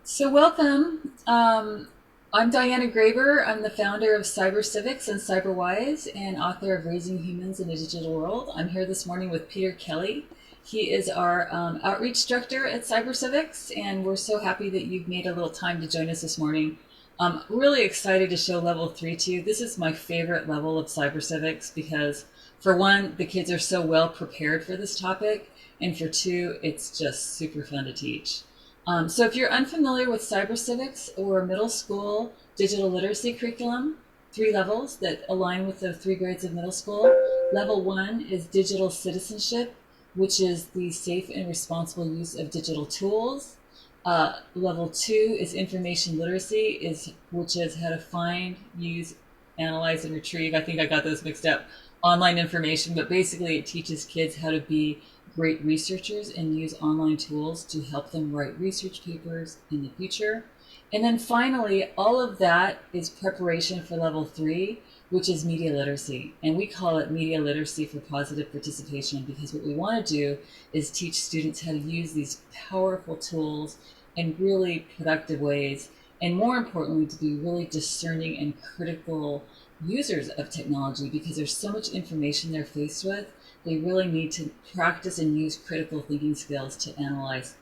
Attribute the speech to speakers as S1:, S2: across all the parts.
S1: So welcome. I'm Diana Graber. I'm the founder of Civics and CyberWise and author of Raising Humans in a Digital World. I'm here this morning with Peter Kelly. He is our outreach director at Civics, and we're so happy that you've made a little time to join us this morning. I'm really excited to show level 3 to you. This is my favorite level of Civics because, for one, the kids are so well prepared for this topic, and for two, it's just super fun to teach. So if you're unfamiliar with Civics or middle school digital literacy curriculum, three levels that align with the three grades of middle school. Level 1 is digital citizenship, which is the safe and responsible use of digital tools. Level 2 is information literacy, which is how to find, use, analyze, and retrieve. I think I got those mixed up. Online information, but basically it teaches kids how to be great researchers and use online tools to help them write research papers in the future. And then finally, all of that is preparation for level 3, which is media literacy. And we call it media literacy for positive participation because what we want to do is teach students how to use these powerful tools in really productive ways. And more importantly, to be really discerning and critical users of technology because there's so much information they're faced with. They really need to practice and use critical thinking skills to analyze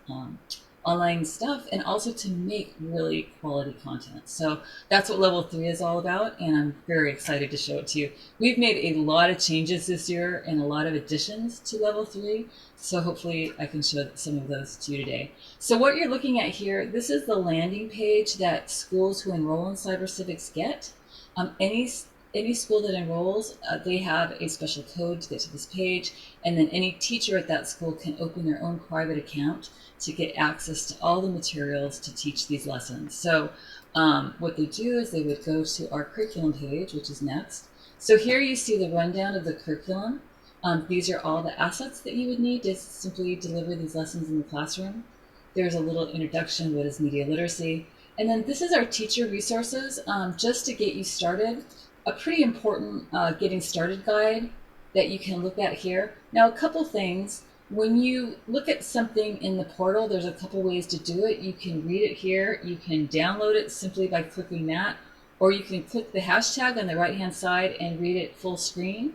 S1: online stuff and also to make really quality content. So that's what level 3 is all about, and I'm very excited to show it to you. We've made a lot of changes this year and a lot of additions to level 3, so hopefully I can show some of those to you today. So what you're looking at here, this is the landing page that schools who enroll in CyberCivics get. Any school that enrolls, they have a special code to get to this page, and then any teacher at that school can open their own private account to get access to all the materials to teach these lessons. So what they do is they would go to our curriculum page, which is next. So here you see the rundown of the curriculum. These are all the assets that you would need to simply deliver these lessons in the classroom. There's a little introduction, what is media literacy? And then this is our teacher resources, just to get you started. A pretty important getting started guide that you can look at here. Now, a couple things. When you look at something in the portal, there's a couple ways to do it. You can read it here. You can download it simply by clicking that, or you can click the hashtag on the right-hand side and read it full screen.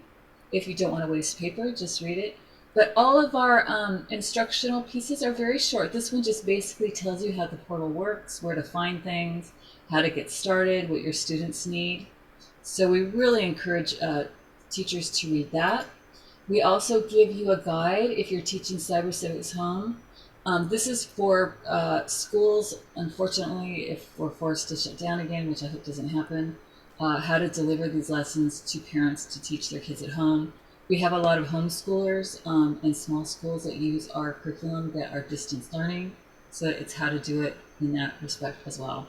S1: If you don't want to waste paper, just read it. But all of our instructional pieces are very short. This one just basically tells you how the portal works, where to find things, how to get started, what your students need. So we really encourage teachers to read that. We also give you a guide if you're teaching CyberCivics home. This is for schools, unfortunately, if we're forced to shut down again, which I hope doesn't happen, how to deliver these lessons to parents to teach their kids at home. We have a lot of homeschoolers and small schools that use our curriculum that are distance learning, so it's how to do it in that respect as well.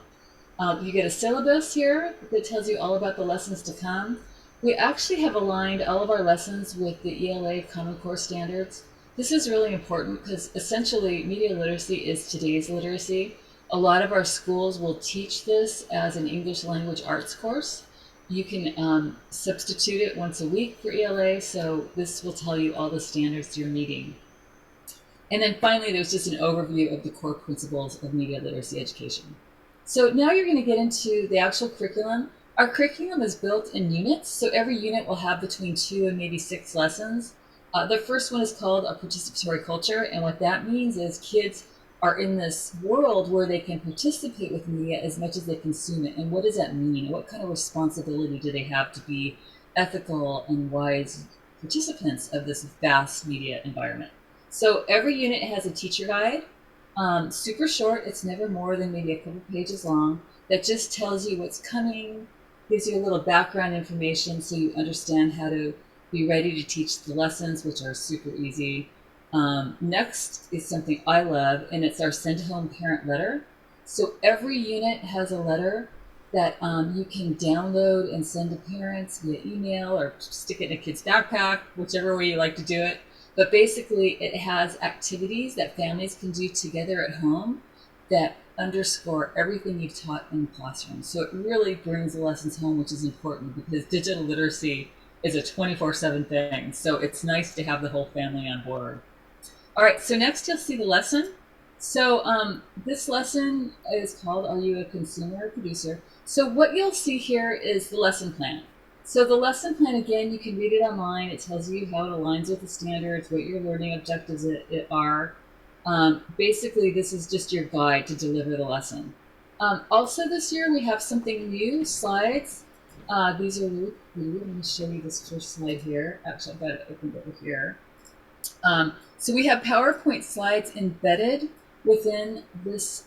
S1: You get a syllabus here that tells you all about the lessons to come. We actually have aligned all of our lessons with the ELA Common Core standards. This is really important because essentially media literacy is today's literacy. A lot of our schools will teach this as an English language arts course. You can substitute it once a week for ELA, so this will tell you all the standards you're meeting. And then finally, there's just an overview of the core principles of media literacy education. So now you're going to get into the actual curriculum. Our curriculum is built in units, so every unit will have between 2 and maybe 6 lessons. The first one is called a participatory culture, and what that means is kids are in this world where they can participate with media as much as they consume it. And what does that mean? What kind of responsibility do they have to be ethical and wise participants of this vast media environment? So every unit has a teacher guide. Super short, it's never more than maybe a couple pages long, that just tells you what's coming, gives you a little background information so you understand how to be ready to teach the lessons, which are super easy. Next is something I love, and it's our send home parent letter. So every unit has a letter that you can download and send to parents via email or stick it in a kid's backpack, whichever way you like to do it. But basically, it has activities that families can do together at home that underscore everything you've taught in the classroom. So it really brings the lessons home, which is important because digital literacy is a 24/7 thing. So it's nice to have the whole family on board. All right, so next you'll see the lesson. So this lesson is called Are You a Consumer or Producer? So what you'll see here is the lesson plan. So the lesson plan, again, you can read it online. It tells you how it aligns with the standards, what your learning objectives are. Basically, this is just your guide to deliver the lesson. Also this year, we have something new, slides. These are really pretty. Let me show you this first slide here. Actually, I've got it opened over here. So we have PowerPoint slides embedded within this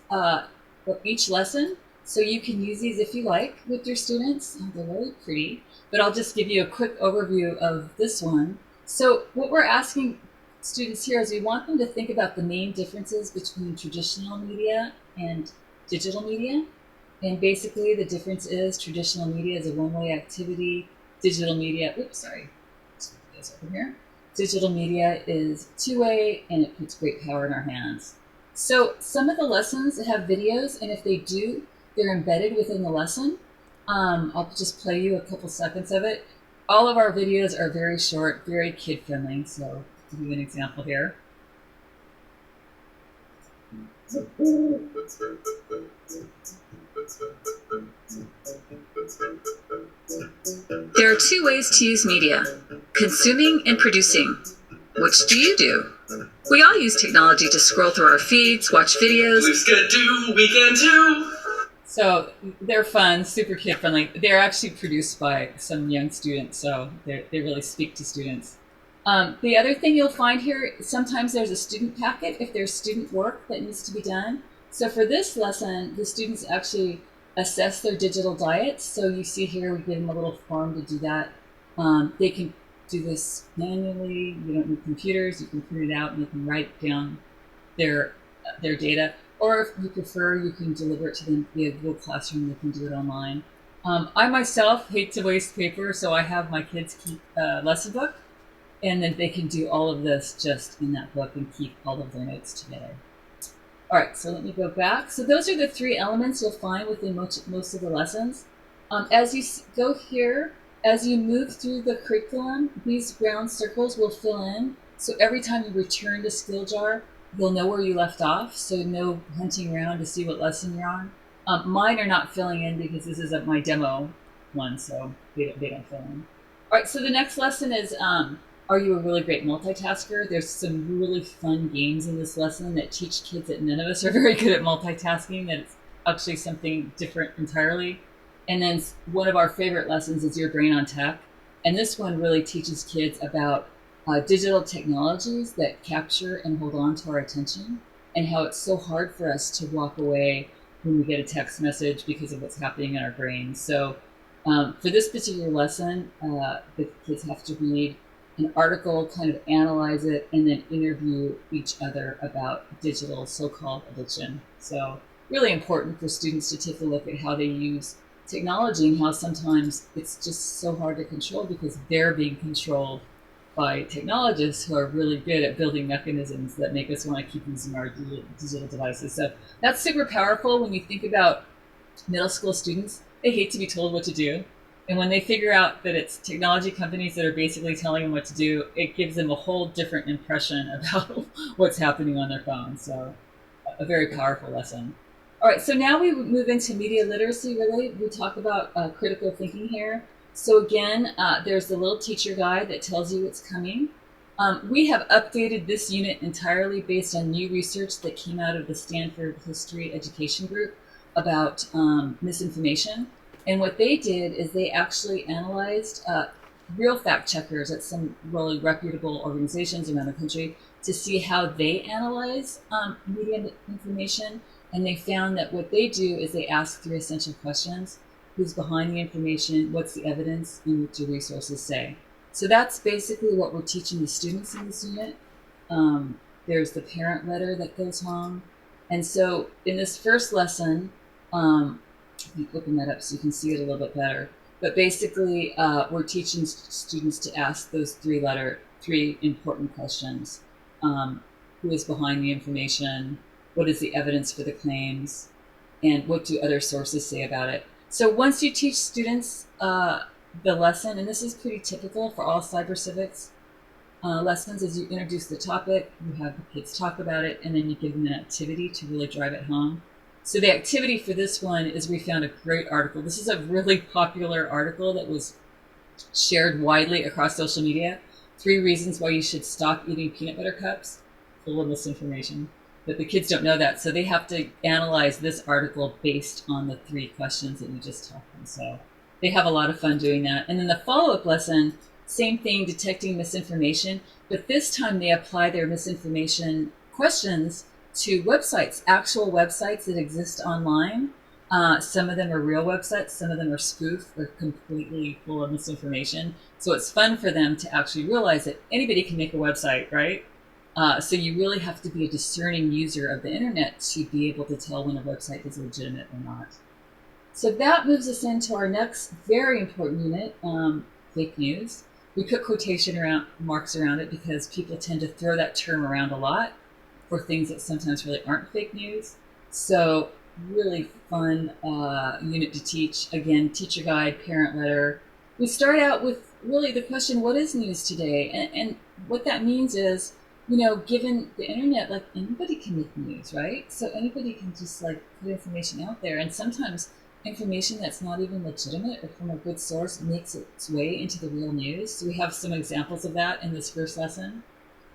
S1: each lesson. So you can use these if you like with your students. Oh, they're really pretty, but I'll just give you a quick overview of this one. So what we're asking students here is we want them to think about the main differences between traditional media and digital media. And basically the difference is traditional media is a one-way activity. Digital media, oops, sorry, this over here. Digital media is two-way, and it puts great power in our hands. So some of the lessons have videos, and if they do, they're embedded within the lesson. I'll just play you a couple seconds of it. All of our videos are very short, very kid-friendly. So to give you an example here. There are two ways to use media, consuming and producing. Which do you do? We all use technology to scroll through our feeds, watch videos. We've got to weekend too. So they're fun, super kid friendly. They're actually produced by some young students, so they really speak to students. The other thing you'll find here, sometimes there's a student packet if there's student work that needs to be done. So for this lesson, the students actually assess their digital diets. So you see here, we give them a little form to do that. They can do this manually. You don't need computers. You can print it out and you can write down their data. Or if you prefer, you can deliver it to them via Google Classroom. They can do it online. I myself hate to waste paper, so I have my kids keep a lesson book, and then they can do all of this just in that book and keep all of their notes together. All right, so let me go back. So those are the three elements you'll find within most of the lessons. As you go here, as you move through the curriculum, these round circles will fill in. So every time you return to Skill Jar, you'll know where you left off. So no hunting around to see what lesson you're on. Mine are not filling in because this is my demo one, so they don't fill in. All right, so the next lesson is Are you a really great multitasker? There's some really fun games in this lesson that teach kids that none of us are very good at multitasking, that it's actually something different entirely. And then one of our favorite lessons is Your Brain on Tech. And this one really teaches kids about digital technologies that capture and hold on to our attention, and how it's so hard for us to walk away when we get a text message because of what's happening in our brains. So for this particular lesson, the kids have to read an article, kind of analyze it, and then interview each other about digital so-called addiction. So really important for students to take a look at how they use technology and how sometimes it's just so hard to control because they're being controlled by technologists who are really good at building mechanisms that make us want to keep using our digital devices. So that's super powerful when you think about middle school students. They hate to be told what to do. And when they figure out that it's technology companies that are basically telling them what to do, it gives them a whole different impression about what's happening on their phone. So a very powerful lesson. All right, so now we move into media literacy, really. We talk about critical thinking here. So again, there's the little teacher guide that tells you what's coming. We have updated this unit entirely based on new research that came out of the Stanford History Education Group about misinformation. And what they did is they actually analyzed real fact checkers at some really reputable organizations around the country to see how they analyze media information. And they found that what they do is they ask three essential questions. Who's behind the information? What's the evidence? And what do resources say? So that's basically what we're teaching the students in this unit. There's the parent letter that goes home. And so in this first lesson, let me open that up so you can see it a little bit better. But basically, we're teaching students to ask those three important questions. Who is behind the information? What is the evidence for the claims? And what do other sources say about it? So once you teach students the lesson, and this is pretty typical for all cyber civics, lessons is you introduce the topic, you have the kids talk about it, and then you give them an activity to really drive it home. So the activity for this one is we found a great article. This is a really popular article that was shared widely across social media. 3 reasons why you should stop eating peanut butter cups. Full of misinformation. But the kids don't know that, so they have to analyze this article based on the 3 questions that we just taught them. So they have a lot of fun doing that. And then the follow-up lesson, same thing, detecting misinformation, but this time they apply their misinformation questions to websites, actual websites that exist online. Some of them are real websites, some of them are spoof or completely full of misinformation. So it's fun for them to actually realize that anybody can make a website, right? So you really have to be a discerning user of the internet to be able to tell when a website is legitimate or not. So that moves us into our next very important unit, fake news. We put quotation marks around it because people tend to throw that term around a lot for things that sometimes really aren't fake news. So really fun unit to teach. Again, teacher guide, parent letter. We start out with really the question, what is news today? And what that means is, given the internet, like anybody can make news, right? So anybody can just like put information out there. And sometimes information that's not even legitimate or from a good source makes its way into the real news. So we have some examples of that in this first lesson.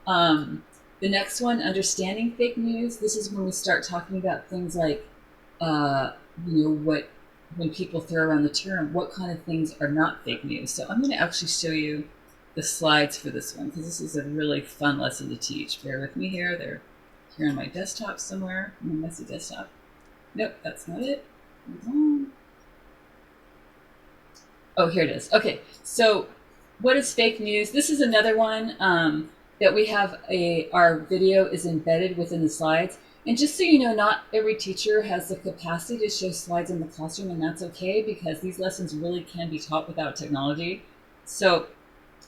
S1: The next one, understanding fake news. This is when we start talking about things like, when people throw around the term, what kind of things are not fake news. So I'm going to actually show you the slides for this one because this is a really fun lesson to teach. Bear with me here. They're here on my desktop somewhere, my messy desktop. Nope, that's not it. Oh, here it is. Okay, so what is fake news? This is another one that we have our video is embedded within the slides. And just so you know, not every teacher has the capacity to show slides in the classroom, and that's okay because these lessons really can be taught without technology. So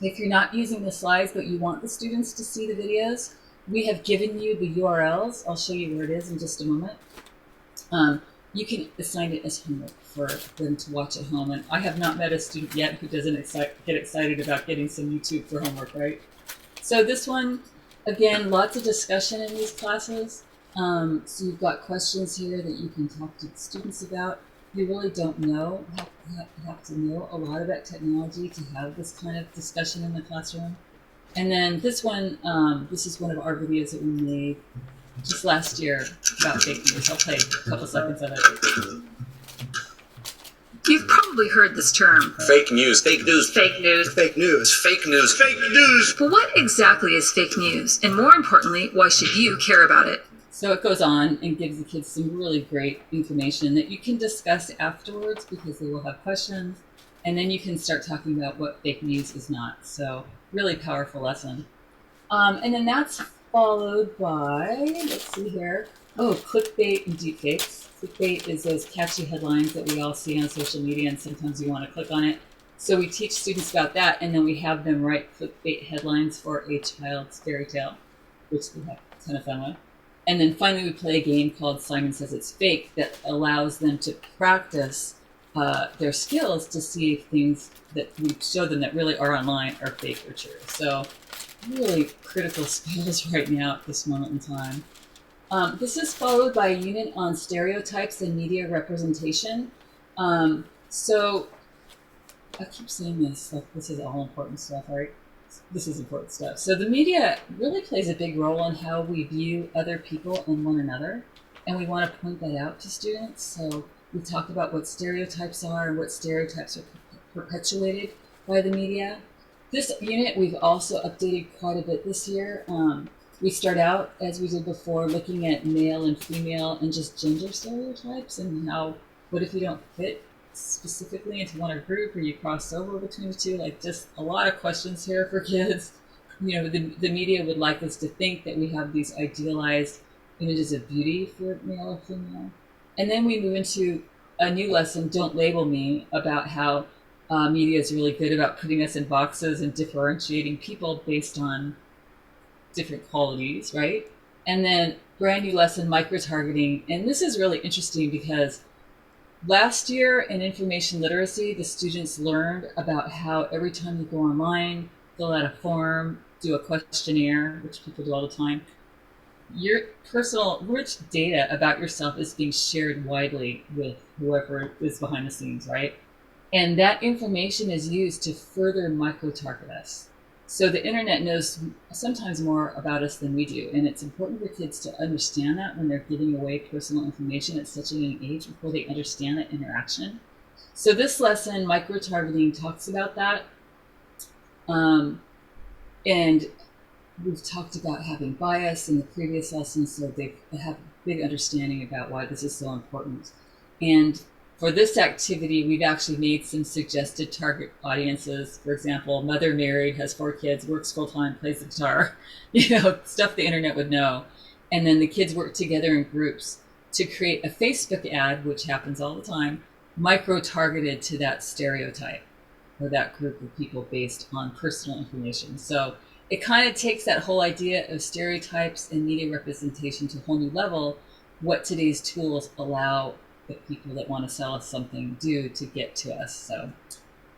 S1: if you're not using the slides but you want the students to see the videos, we have given you the URLs. I'll show you where it is in just a moment. You can assign it as homework for them to watch at home. And I have not met a student yet who doesn't get excited about getting some YouTube for homework, right? So this one, again, lots of discussion in these classes. So you've got questions here that you can talk to the students about. You really don't know, have to know a lot about technology to have this kind of discussion in the classroom. And then this one, this is one of our videos that we made just last year about fake news. I'll play a couple seconds of it.
S2: You've probably heard this term.
S3: Fake news. Fake news.
S2: Fake news.
S3: Fake news. Fake news. Fake news.
S2: But what exactly is fake news? And more importantly, why should you care about it?
S1: So it goes on and gives the kids some really great information that you can discuss afterwards because they will have questions. And then you can start talking about what fake news is not. So really powerful lesson. And then that's followed by, let's see here, clickbait and deepfakes. Clickbait is those catchy headlines that we all see on social media and sometimes you want to click on it. So we teach students about that and then we have them write clickbait headlines for a child's fairy tale, which we have a ton of fun with. And then finally we play a game called Simon Says It's Fake that allows them to practice their skills to see if things that we show them that really are online are fake or true. So really critical skills right now at this moment in time. This is followed by a unit on stereotypes and media representation. So I keep saying this, like this is all important stuff, right? This is important stuff. So the media really plays a big role in how we view other people and one another. And we want to point that out to students. So we talk about what stereotypes are and what stereotypes are perpetuated by the media. This unit we've also updated quite a bit this year. We start out, as we did before, looking at male and female and just gender stereotypes and how, what if you don't fit specifically into one group or you cross over between the two? Like just a lot of questions here for kids. You know, the media would like us to think that we have these idealized images of beauty for male or female. And then we move into a new lesson, Don't Label Me, about how media is really good about putting us in boxes and differentiating people based on different qualities, right? And then brand new lesson, micro-targeting. And this is really interesting because last year in information literacy, the students learned about how every time you go online, fill out a form, do a questionnaire, which people do all the time, your personal rich data about yourself is being shared widely with whoever is behind the scenes, right? And that information is used to further micro target us. So the internet knows sometimes more about us than we do. And it's important for kids to understand that when they're giving away personal information at such a young age before they understand that interaction. So this lesson, micro targeting, talks about that. And we've talked about having bias in the previous lessons, so they have a big understanding about why this is so important. And for this activity, we've actually made some suggested target audiences. For example, mother married, has 4 kids, works full-time, plays the guitar, stuff the internet would know. And then the kids work together in groups to create a Facebook ad, which happens all the time, micro-targeted to that stereotype or that group of people based on personal information. So it kind of takes that whole idea of stereotypes and media representation to a whole new level, what today's tools allow the people that want to sell us something do to get to us. So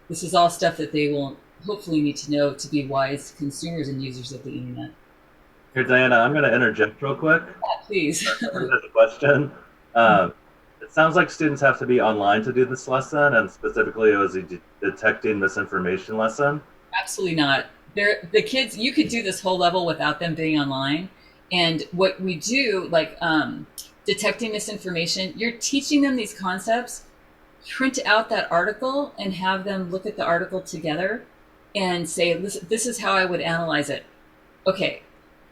S1: this is all stuff that they will hopefully need to know to be wise consumers and users of the internet.
S4: Here, Diana, I'm going to interject real quick.
S1: Yeah, please.
S4: As a question. It sounds like students have to be online to do this lesson, and specifically it was a detecting misinformation lesson.
S1: Absolutely not. The kids, you could do this whole level without them being online. And what we do, like detecting misinformation, you're teaching them these concepts, print out that article and have them look at the article together and say, this is how I would analyze it. Okay,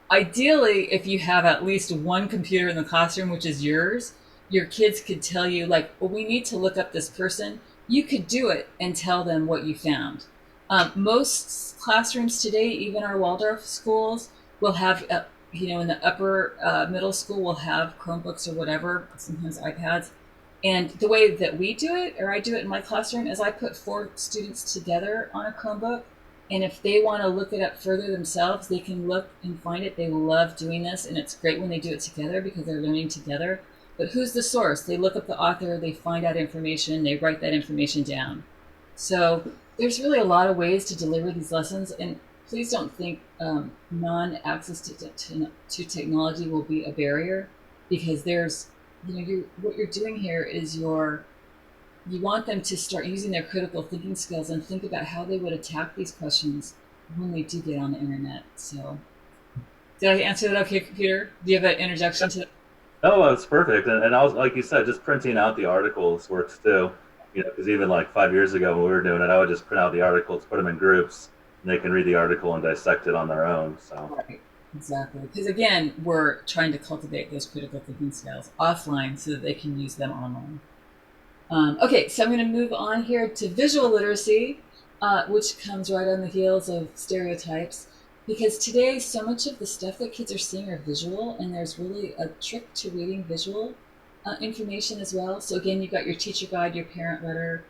S1: ideally, if you have at least one computer in the classroom, which is yours, your kids could tell you, like, well, we need to look up this person. You could do it and tell them what you found. Most classrooms today, even our Waldorf schools, will have, in the upper middle school, will have Chromebooks or whatever, sometimes iPads. And the way that we do it, or I do it in my classroom, is I put 4 students together on a Chromebook. And if they want to look it up further themselves, they can look and find it. They love doing this. And it's great when they do it together because they're learning together. But who's the source? They look up the author, they find out information, they write that information down. So there's really a lot of ways to deliver these lessons. And please don't think non-access to technology will be a barrier, because there's, what you're doing here is you want them to start using their critical thinking skills and think about how they would attack these questions when they do get on the internet. So did I answer that okay, Peter? Do you have an interjection to that?
S4: Oh, it's perfect. And I was, like you said, just printing out the articles works too. Because even like 5 years ago when we were doing it, I would just print out the articles, put them in groups, and they can read the article and dissect it on their own. So
S1: right. Exactly. Because again, we're trying to cultivate those critical thinking skills offline so that they can use them online. Okay, so I'm going to move on here to visual literacy, which comes right on the heels of stereotypes. Because today, so much of the stuff that kids are seeing are visual, and there's really a trick to reading visual information as well. So again, you've got your teacher guide, your parent letter.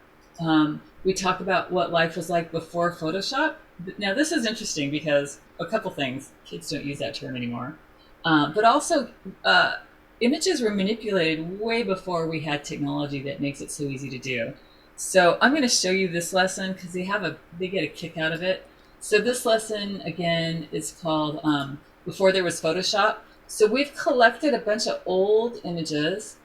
S1: We talk about what life was like before Photoshop. Now, this is interesting because a couple things. Kids don't use that term anymore. But also, images were manipulated way before we had technology that makes it so easy to do. So I'm going to show you this lesson because they get a kick out of it. So this lesson, again, is called Before There Was Photoshop. So we've collected a bunch of old images.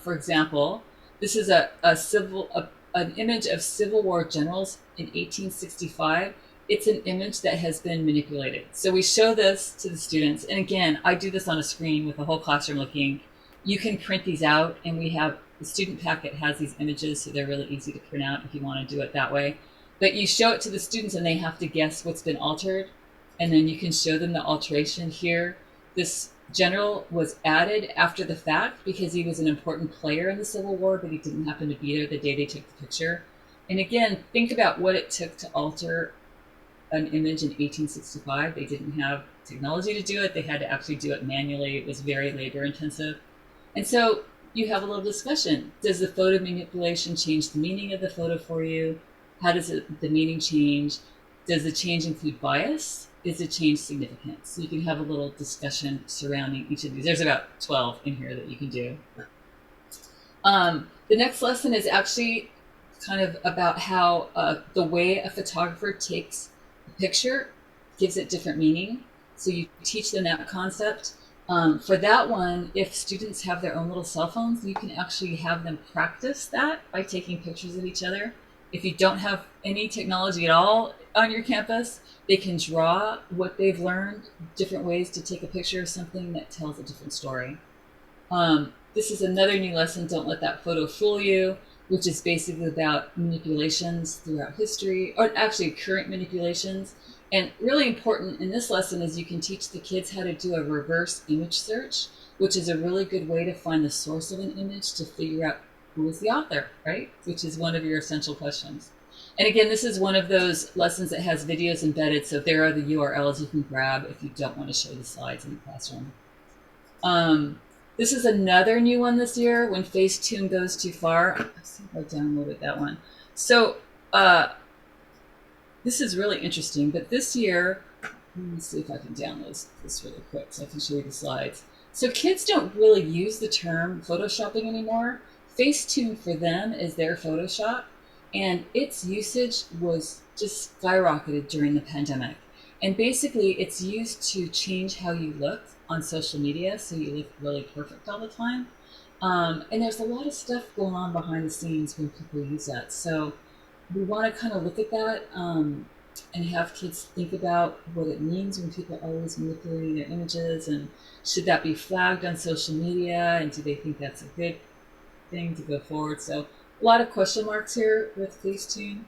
S1: For example, this is an image of Civil War generals in 1865. It's an image that has been manipulated. So we show this to the students. And again, I do this on a screen with the whole classroom looking. You can print these out, and the student packet has these images, so they're really easy to print out if you want to do it that way. But you show it to the students and they have to guess what's been altered. And then you can show them the alteration here. This general was added after the fact because he was an important player in the Civil War, but he didn't happen to be there the day they took the picture. And again, think about what it took to alter an image in 1865. They didn't have technology to do it. They had to actually do it manually. It was very labor intensive. And so you have a little discussion. Does the photo manipulation change the meaning of the photo for you? How does the meaning change? Does the change include bias? Is it change significant? So you can have a little discussion surrounding each of these. There's about 12 in here that you can do. The next lesson is actually kind of about how the way a photographer takes a picture gives it different meaning. So you teach them that concept. For that one, if students have their own little cell phones, you can actually have them practice that by taking pictures of each other. If you don't have any technology at all on your campus, they can draw what they've learned, different ways to take a picture of something that tells a different story. This is another new lesson, Don't Let That Photo Fool You, which is basically about manipulations throughout history, or actually current manipulations. And really important in this lesson is you can teach the kids how to do a reverse image search, which is a really good way to find the source of an image to figure out who is the author, right? Which is one of your essential questions. And again, this is one of those lessons that has videos embedded, so there are the URLs you can grab if you don't want to show the slides in the classroom. This is another new one this year, When Facetune Goes Too Far. Let's see if I downloaded that one. So this is really interesting, but this year, let me see if I can download this really quick so I can show you the slides. So kids don't really use the term photoshopping anymore. Facetune for them is their Photoshop, and its usage was just skyrocketed during the pandemic. And basically, it's used to change how you look on social media, so you look really perfect all the time. And there's a lot of stuff going on behind the scenes when people use that. So we want to kind of look at that and have kids think about what it means when people are always manipulating their images, and should that be flagged on social media, and do they think that's a good thing to go forward? So a lot of question marks here with Facetune.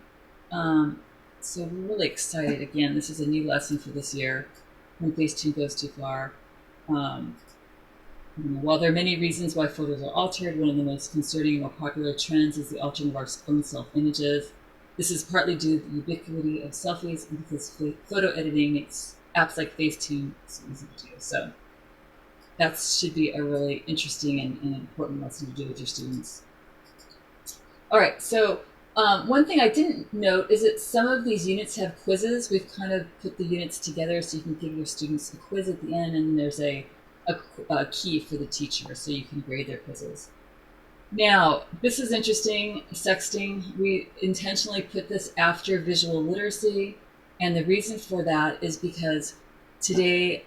S1: So we're really excited. Again, this is a new lesson for this year, When Facetune Goes Too Far. While there are many reasons why photos are altered, one of the most concerning or popular trends is the altering of our own self-images. This is partly due to the ubiquity of selfies and because photo editing makes apps like Facetune so easy to do. So that should be a really interesting and important lesson to do with your students. All right, so one thing I didn't note is that some of these units have quizzes. We've kind of put the units together so you can give your students a quiz at the end, and there's a key for the teacher so you can grade their quizzes. Now, this is interesting, sexting. We intentionally put this after visual literacy, and the reason for that is because today,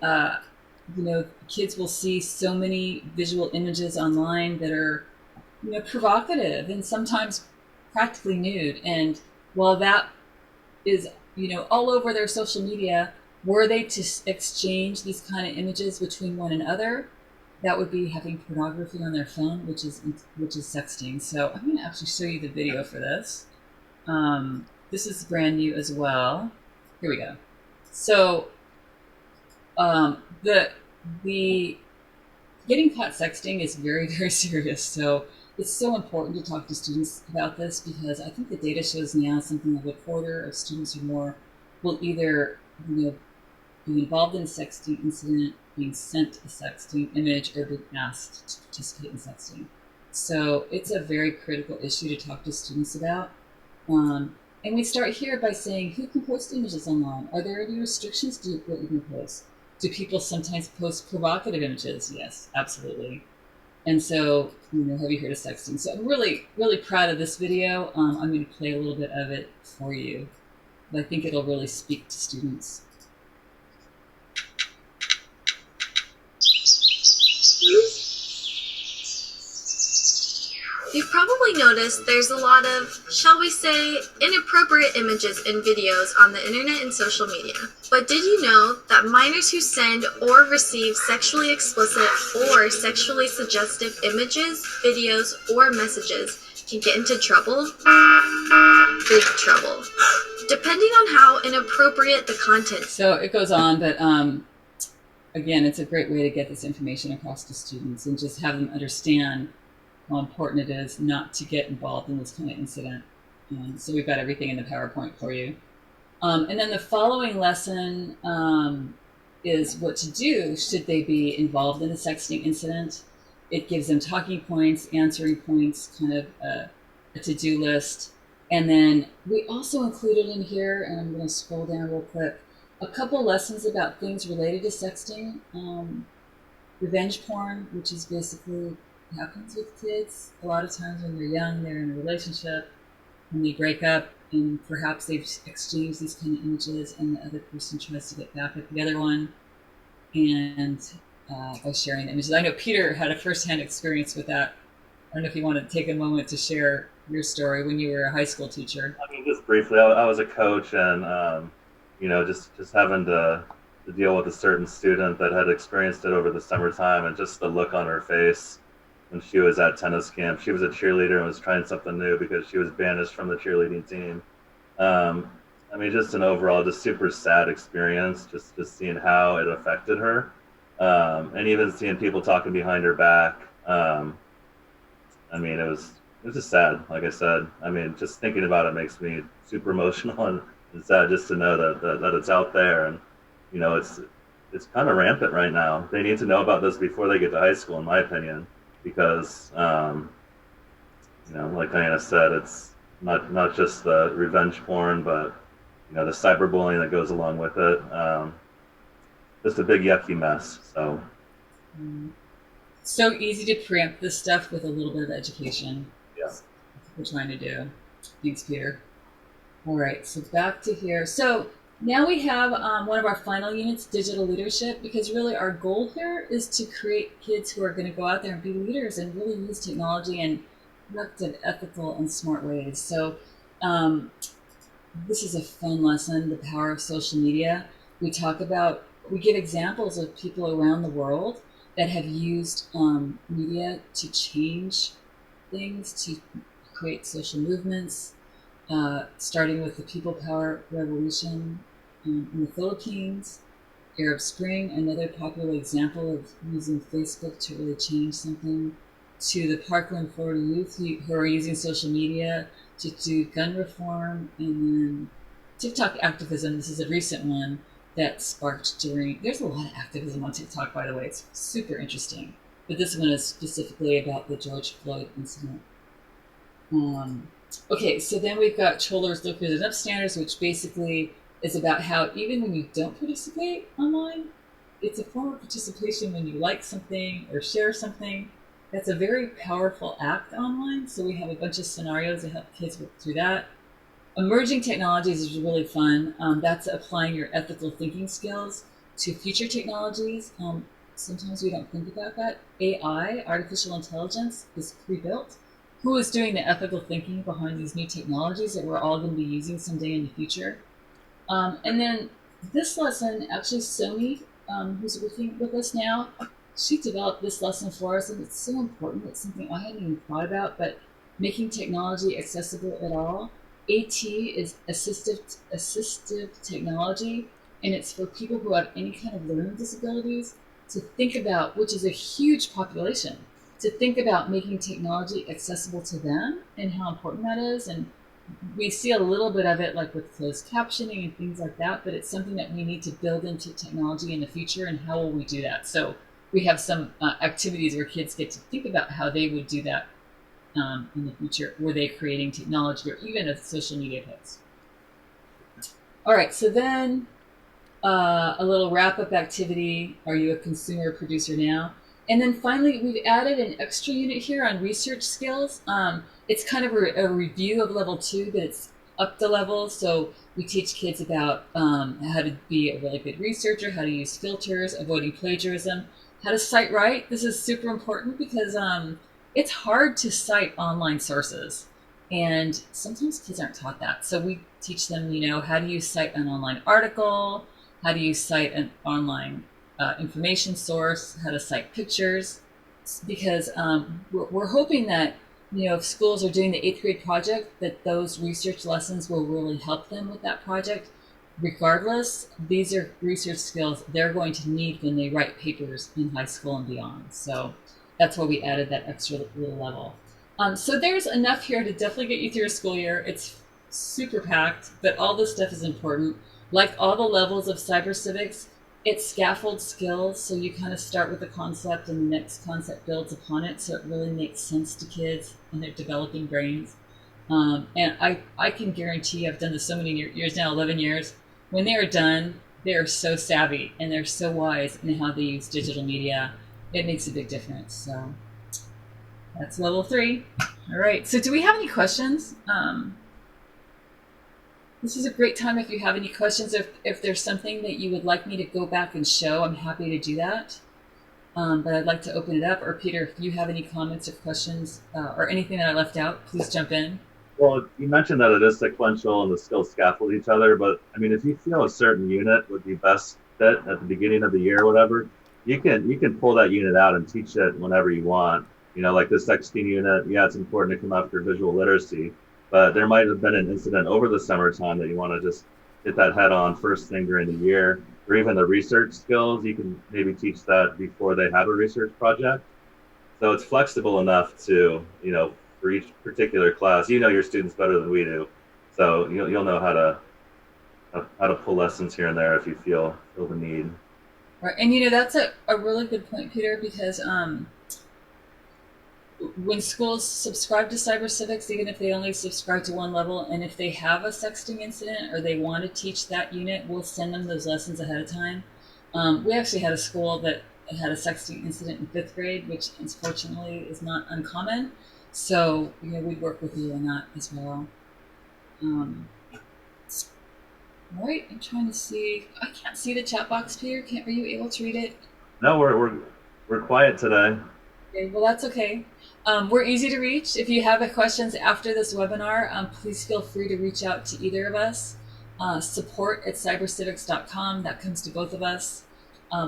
S1: kids will see so many visual images online that are, provocative and sometimes practically nude. And while that is, all over their social media, were they to exchange these kind of images between one another, that would be having pornography on their phone, which is sexting. So I'm going to actually show you the video for this. This is brand new as well. Here we go. So the getting caught sexting is very, very serious. So it's so important to talk to students about this, because I think the data shows now something like a quarter of students or more will either be involved in a sexting incident, being sent a sexting image, or being asked to participate in sexting. So it's a very critical issue to talk to students about. And we start here by saying, who can post images online? Are there any restrictions to what you can post? Do people sometimes post provocative images? Yes, absolutely. And so, have you heard of sexting? So I'm really, really proud of this video. I'm going to play a little bit of it for you. But I think it'll really speak to students.
S5: You've probably noticed there's a lot of, shall we say, inappropriate images and videos on the internet and social media. But did you know that minors who send or receive sexually explicit or sexually suggestive images, videos, or messages can get into trouble? Big trouble. Depending on how inappropriate the content.
S1: So it goes on, but again, it's a great way to get this information across to students and just have them understand how important it is not to get involved in this kind of incident. So we've got everything in the PowerPoint for you. And then the following lesson is what to do should they be involved in a sexting incident. It gives them talking points, answering points, kind of a to-do list. And then we also included in here, and I'm going to scroll down real quick, a couple lessons about things related to sexting. Revenge porn, which is basically happens with kids. A lot of times when they're young, they're in a relationship, when they break up, and perhaps they've exchanged these kind of images, and the other person tries to get back at the other one, and by sharing the images. I know Peter had a first-hand experience with that. I don't know if you want to take a moment to share your story when you were a high school teacher.
S4: I mean, just briefly, I was a coach, and just having to deal with a certain student that had experienced it over the summertime, and just the look on her face when she was at tennis camp. She was a cheerleader and was trying something new because she was banished from the cheerleading team. I mean, just an overall, just super sad experience, just seeing how it affected her, and even seeing people talking behind her back. I mean, it was just sad. Like I said, I mean, just thinking about it makes me super emotional and sad just to know that it's out there, and it's kind of rampant right now. They need to know about this before they get to high school, in my opinion, because like Diana said, it's not just the revenge porn, but the cyberbullying that goes along with it. Just a big yucky mess.
S1: So easy to preempt this stuff with a little bit of education.
S4: Yeah.
S1: That's what we're trying to do. Thanks, Peter. All right, so back to here. So now we have one of our final units, digital leadership, because really our goal here is to create kids who are going to go out there and be leaders and really use technology in productive, ethical, and smart ways. So this is a fun lesson, the power of social media. We give examples of people around the world that have used media to change things, to create social movements, starting with the People Power Revolution in the Philippines, Arab Spring, another popular example of using Facebook to really change something, to the Parkland, Florida youth who are using social media to do gun reform, and then TikTok activism. This is a recent one that sparked there's a lot of activism on TikTok, by the way. It's super interesting. But this one is specifically about the George Floyd incident. Okay, so then we've got Choller's Look Good Enough Standards, which basically is about how even when you don't participate online, it's a form of participation when you like something or share something. That's a very powerful act online. So we have a bunch of scenarios to help kids work through that. Emerging technologies is really fun. That's applying your ethical thinking skills to future technologies. Sometimes we don't think about that. AI, artificial intelligence, is pre-built. Who is doing the ethical thinking behind these new technologies that we're all going to be using someday in the future? And then this lesson, actually Sony, who's working with us now, she developed this lesson for us, and it's so important. It's something I hadn't even thought about, but making technology accessible at all. AT is assistive technology, and it's for people who have any kind of learning disabilities to think about, which is a huge population, to think about making technology accessible to them and how important that is. And we see a little bit of it like with closed captioning and things like that, but it's something that we need to build into technology in the future, and how will we do that? So we have some activities where kids get to think about how they would do that in the future. Were they creating technology or even a social media post? All right, so then a little wrap-up activity. Are you a consumer or producer now? And then finally, we've added an extra unit here on research skills. It's kind of a review of level 2, but it's up the level. So we teach kids about how to be a really good researcher, how to use filters, avoiding plagiarism, how to cite right. This is super important because it's hard to cite online sources, and sometimes kids aren't taught that. So we teach them, how do you cite an online article, how do you cite an online information source, how to cite pictures, because we're hoping that, if schools are doing the 8th grade project, that those research lessons will really help them with that project. Regardless, these are research skills they're going to need when they write papers in high school and beyond. So that's why we added that extra little level. So there's enough here to definitely get you through a school year. It's super packed, but all this stuff is important. Like all the levels of cyber civics, it scaffolds skills. So you kind of start with the concept and the next concept builds upon it. So it really makes sense to kids and their developing brains. And I can guarantee, I've done this so many years now, 11 years, when they are done, they are so savvy and they're so wise in how they use digital media. It makes a big difference. So that's level 3. All right. So do we have any questions? This is a great time if you have any questions. If there's something that you would like me to go back and show, I'm happy to do that. But I'd like to open it up. Or Peter, if you have any comments or questions or anything that I left out, please jump in.
S4: Well, you mentioned that it is sequential and the skills scaffold each other, but I mean, if you feel a certain unit would be best fit at the beginning of the year or whatever, you can pull that unit out and teach it whenever you want. You know, like the sexting unit, yeah, it's important to come after visual literacy, but there might have been an incident over the summertime that you want to just hit that head on first thing during the year, or even the research skills, you can maybe teach that before they have a research project. So it's flexible enough to, for each particular class, you know your students better than we do. So you'll know how to pull lessons here and there if you feel the need.
S1: Right, and that's a really good point, Peter, because when schools subscribe to cyber civics, even if they only subscribe to one level, and if they have a sexting incident or they want to teach that unit, we'll send them those lessons ahead of time. We actually had a school that had a sexting incident in fifth grade, which unfortunately is not uncommon. So we'd work with you on that as well. All right, I'm trying to see. I can't see the chat box, Peter. Are you able to read it?
S4: No, we're quiet today.
S1: Okay, well, that's okay. We're easy to reach. If you have questions after this webinar, please feel free to reach out to either of us. Support@cybercivics.com. That comes to both of us.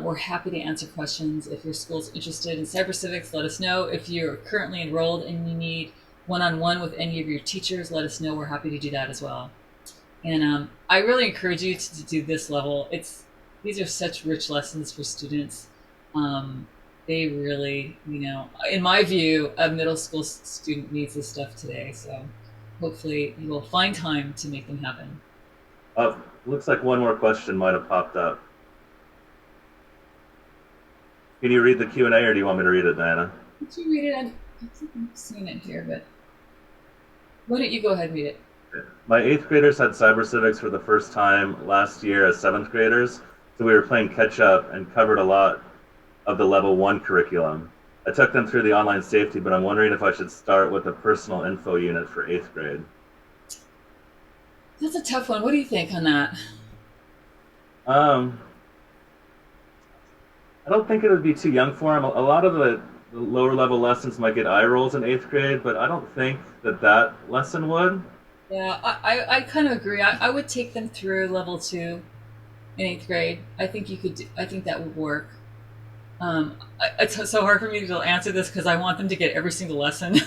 S1: We're happy to answer questions. If your school's interested in cyber civics, let us know. If you're currently enrolled and you need one-on-one with any of your teachers, let us know. We're happy to do that as well. And I really encourage you to do this level. These are such rich lessons for students. They really, in my view, a middle school student needs this stuff today. So hopefully you will find time to make them happen.
S4: Looks like one more question might have popped up. Can you read the Q&A, or do you want me to read it, Diana?
S1: Could you read it? I think I'm seeing it here, but why don't you go ahead and read it?
S4: My 8th graders had cyber civics for the first time last year as 7th graders, so we were playing catch up and covered a lot of the level 1 curriculum. I took them through the online safety, but I'm wondering if I should start with the personal info unit for 8th grade.
S1: That's a tough one. What do you think on that?
S4: I don't think it would be too young for them. A lot of the lower level lessons might get eye rolls in 8th grade, but I don't think that lesson would.
S1: Yeah, I kind of agree. I would take them through level 2 in 8th grade. I think I think that would work. It's so hard for me to answer this because I want them to get every single lesson,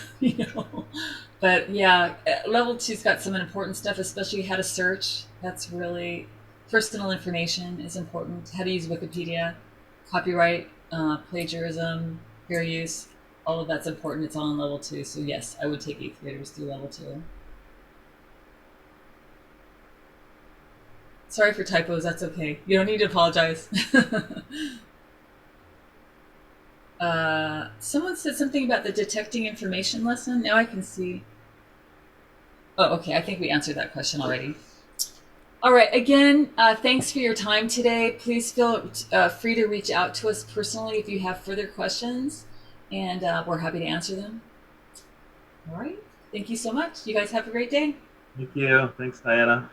S1: But yeah, level 2's got some important stuff, especially how to search. That's really personal information is important. How to use Wikipedia, copyright, plagiarism, fair use. All of that's important. It's all in level 2. So yes, I would take 8th graders through level 2. Sorry for typos. That's okay. You don't need to apologize. Someone said something about the detecting information lesson. Now I can see. Oh, okay. I think we answered that question already. All right. Again, thanks for your time today. Please feel free to reach out to us personally if you have further questions, and we're happy to answer them. All right. Thank you so much. You guys have a great day.
S4: Thank you. Thanks, Diana.